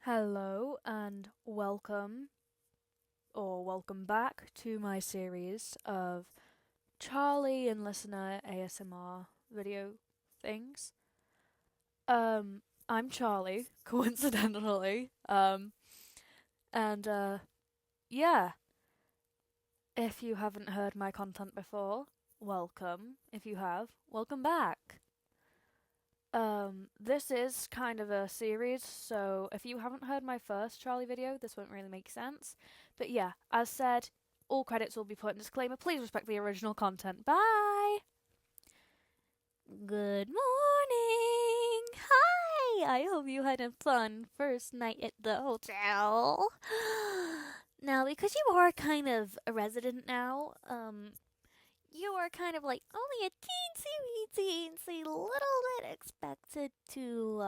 Hello and welcome or welcome back to my series of Charlie and Listener ASMR video things. I'm Charlie, coincidentally. And yeah, if you haven't heard my content before, welcome. If you have, welcome back. This is kind of a series, so if you haven't heard my first Charlie video, this won't really make sense. But yeah, as said, all credits will be put in disclaimer. Please respect the original content. Bye! Good morning! Hi! I hope you had a fun first night at the hotel. Now, because you are kind of a resident now, you are kind of like only a teensy little bit expected to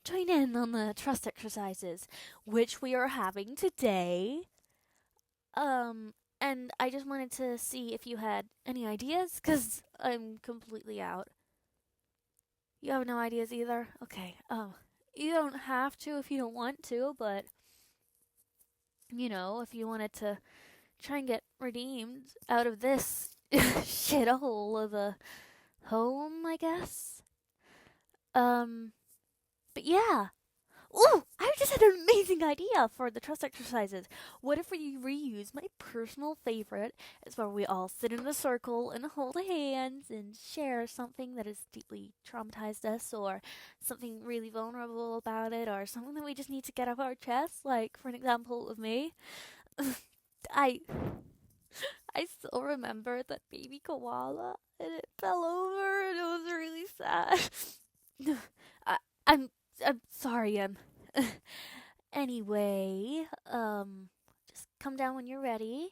join in on the trust exercises, which we are having today. And I just wanted to see if you had any ideas, because I'm completely out. You have no ideas either? Okay. You don't have to if you don't want to, but if you wanted to try and get redeemed out of this shithole of a home, I guess. But yeah. Ooh, I just had an amazing idea for the trust exercises. What if we reuse my personal favorite? It's where we all sit in a circle and hold hands and share something that has deeply traumatized us, or something really vulnerable about it, or something that we just need to get off our chest. Like, for an example of me, I I still remember that baby koala and it fell over and it was really sad. I, I'm I'm sorry, anyway, just come down when you're ready.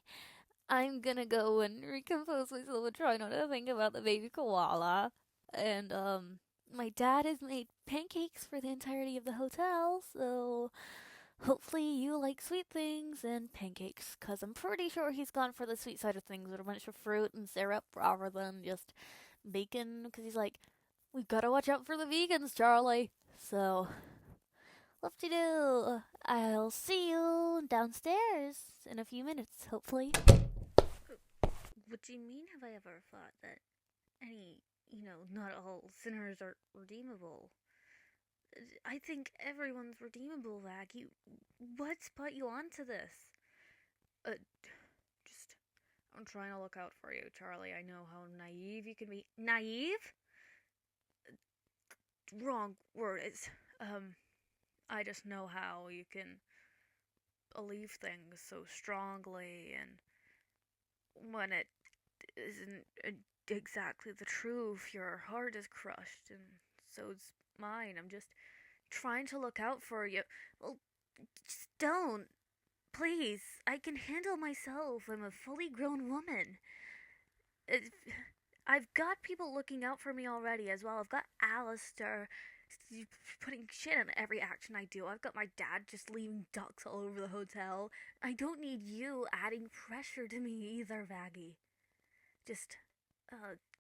I'm gonna go and recompose myself and try not to think about the baby koala. And my dad has made pancakes for the entirety of the hotel, so hopefully you like sweet things and pancakes, because I'm pretty sure he's gone for the sweet side of things with a bunch of fruit and syrup rather than just bacon, because he's like, we've got to watch out for the vegans, Charlie. So, whoop-de-doo. I'll see you downstairs in a few minutes, hopefully. What do you mean, have I ever thought that not all sinners are redeemable? I think everyone's redeemable, Vaggy. What's put you onto this? Uh, just, I'm trying to look out for you, Charlie. I know how naive you can be. Naive? Wrong word. I just know how you can believe things so strongly, and when it isn't exactly the truth, your heart is crushed, and so's mine. I'm just trying to look out for you. Well, just don't. Please, I can handle myself. I'm a fully grown woman. It, I've got people looking out for me already as well. I've got Alistair putting shit on every action I do. I've got my dad just leaving ducks all over the hotel. I don't need you adding pressure to me either, Vaggy. Just,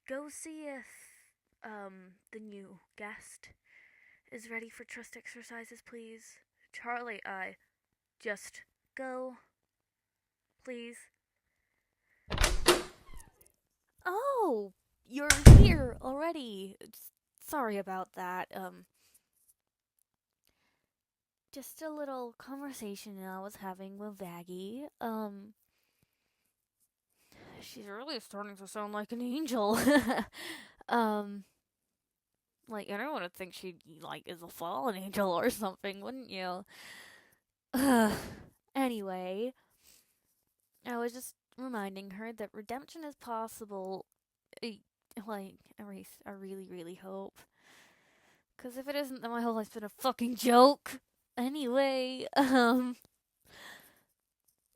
go see if, the new guest is ready for trust exercises, please. Charlie, just go, please. Oh, you're here already. Sorry about that. Just a little conversation I was having with Vaggy. She's really starting to sound like an angel. um, like anyone would think she is a fallen angel or something, wouldn't you? Anyway, I was just reminding her that redemption is possible. At least I really hope. Because if it isn't, then my whole life's been a fucking joke. Anyway,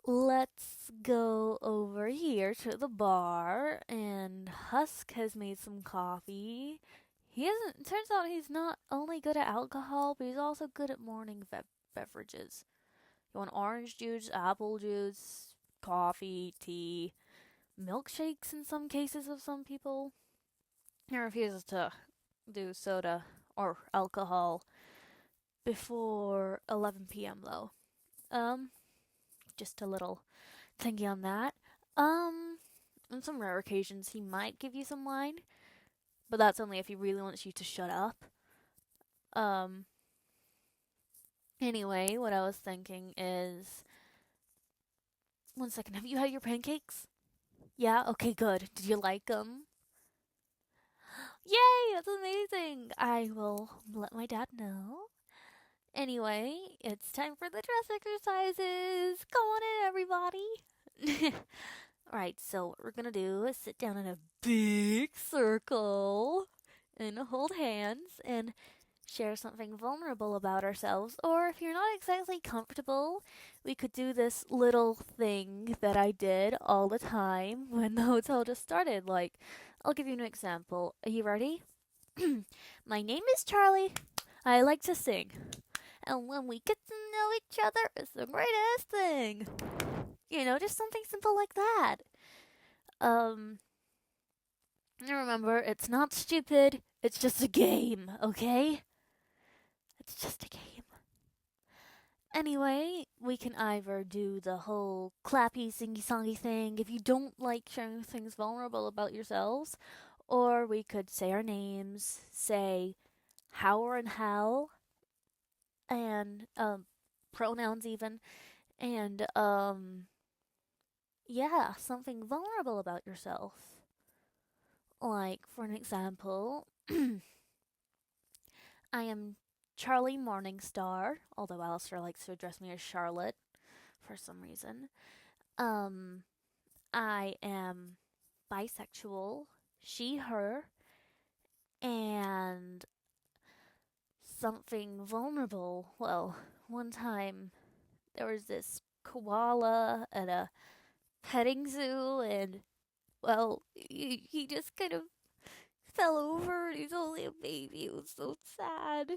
let's go over here to the bar, and Husk has made some coffee. He isn't. Turns out he's not only good at alcohol, but he's also good at morning beverages. You want orange juice, apple juice, coffee, tea, milkshakes in some cases of some people. He refuses to do soda or alcohol before 11 p.m. though. Um, just a little thingy on that. Um, on some rare occasions, he might give you some wine, but that's only if he really wants you to shut up. Um, anyway, what I was thinking is, one second, have you had your pancakes? Yeah, okay, good. Did you like them? Yay, that's amazing. I will let my dad know. Anyway, it's time for the dress exercises. Come on in, everybody. Alright, so what we're gonna do is sit down in a big circle and hold hands and share something vulnerable about ourselves. Or if you're not exactly comfortable, we could do this little thing that I did all the time when the hotel just started. Like, I'll give you an example. Are you ready? My name is Charlie. I like to sing. And when we get to know each other, it's the greatest thing. You know, just something simple like that. Remember, it's not stupid. It's just a game, okay? It's just a game. Anyway, we can either do the whole clappy, singy-songy thing if you don't like sharing things vulnerable about yourselves, or we could say our names, say how and how, and pronouns even, and yeah, something vulnerable about yourself. Like, for an example, I am Charlie Morningstar, although Alistair likes to address me as Charlotte for some reason. I am bisexual, she, her, and something vulnerable. Well, one time there was this koala at a petting zoo, and, well, he just kind of fell over and he's only a baby. It was so sad.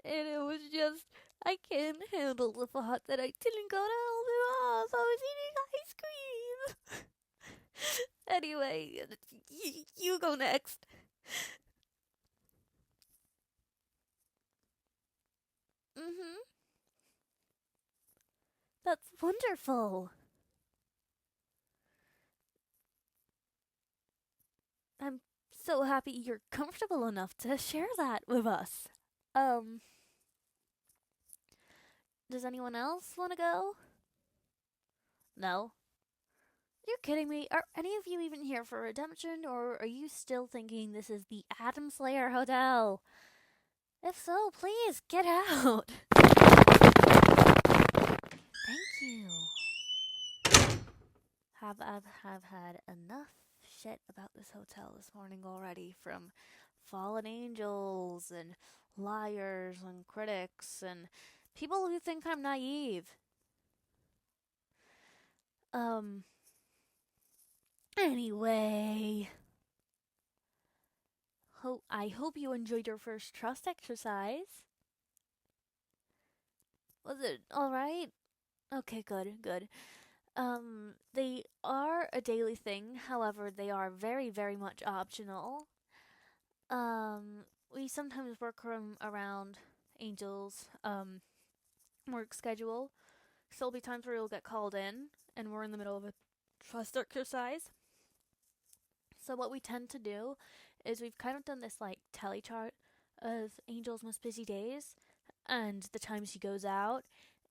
And it was just, I can't handle the thought that I didn't go to help him off. I was eating ice cream. Anyway, you go next. Mm-hmm. That's wonderful. I'm so happy you're comfortable enough to share that with us. Um, does anyone else want to go? No? You're kidding me. Are any of you even here for redemption, or are you still thinking this is the Adam Slayer Hotel? If so, please get out. Thank you. I've had enough shit about this hotel this morning already, from fallen angels and liars and critics and people who think I'm naive. Anyway, I hope you enjoyed your first trust exercise. Was it alright? Okay, good. They are a daily thing, however, they are very, very much optional. We sometimes work around Angel's, work schedule. So there'll be times where you'll get called in, and we're in the middle of a trust exercise. So what we tend to do is we've kind of done this, like, tally chart of Angel's most busy days, and the times he goes out,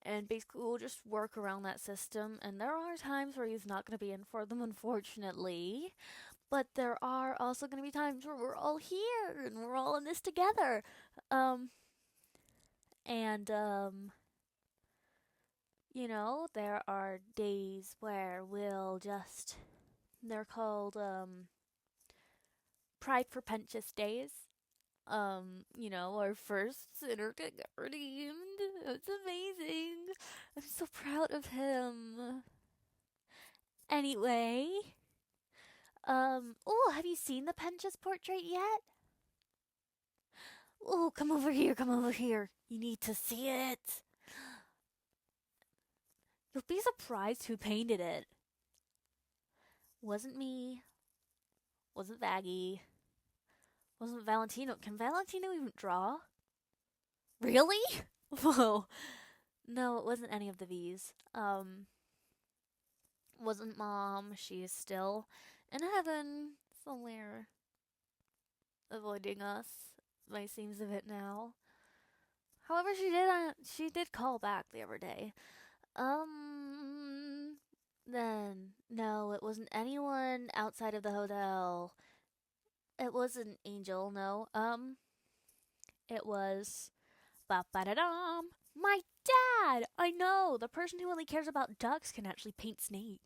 and basically we'll just work around that system. And there are times where he's not going to be in for them, unfortunately, but there are also going to be times where we're all here and we're all in this together. You know, there are days where they're called Pride for Pretentious days. You know, our first sinner got redeemed. It's amazing. I'm so proud of him. Anyway, oh, have you seen the Penchas portrait yet? Oh, come over here. You need to see it. You'll be surprised who painted it. Wasn't me. Wasn't Vaggie. Wasn't Valentino. Can Valentino even draw? Really? Whoa. No, it wasn't any of the V's. Wasn't mom. She is still in heaven somewhere, avoiding us by seems of it now. However, she did call back the other day. Um, then no, it wasn't anyone outside of the hotel. It wasn't Angel, no. It was ba ba da dum. My dad. I know the person who only cares about ducks can actually paint snakes.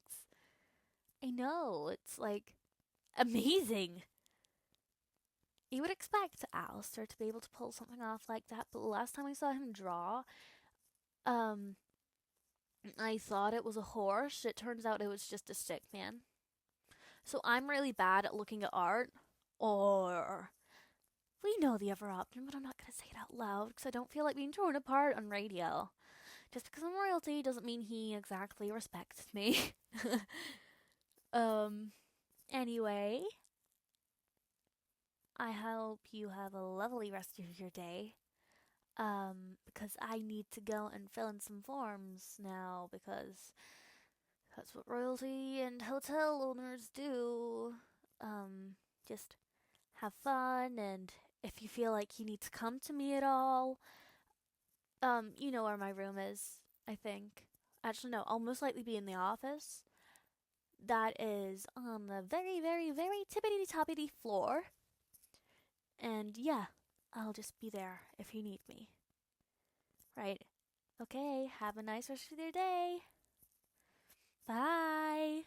I know. It's like amazing. You would expect Alistair to be able to pull something off like that, but the last time I saw him draw, um, I thought it was a horse. It turns out it was just a stick man. So I'm really bad at looking at art, or we know the other option, but I'm not gonna say it out loud because I don't feel like being torn apart on radio. Just because I'm royalty doesn't mean he exactly respects me. um, anyway, I hope you have a lovely rest of your day. Because I need to go and fill in some forms now because that's what royalty and hotel owners do. Just have fun, and if you feel like you need to come to me at all, you know where my room is, I think. Actually, no, I'll most likely be in the office. That is on the very, very, very tippity toppity floor. And yeah, I'll just be there if you need me. Right. Okay, have a nice rest of your day. Bye.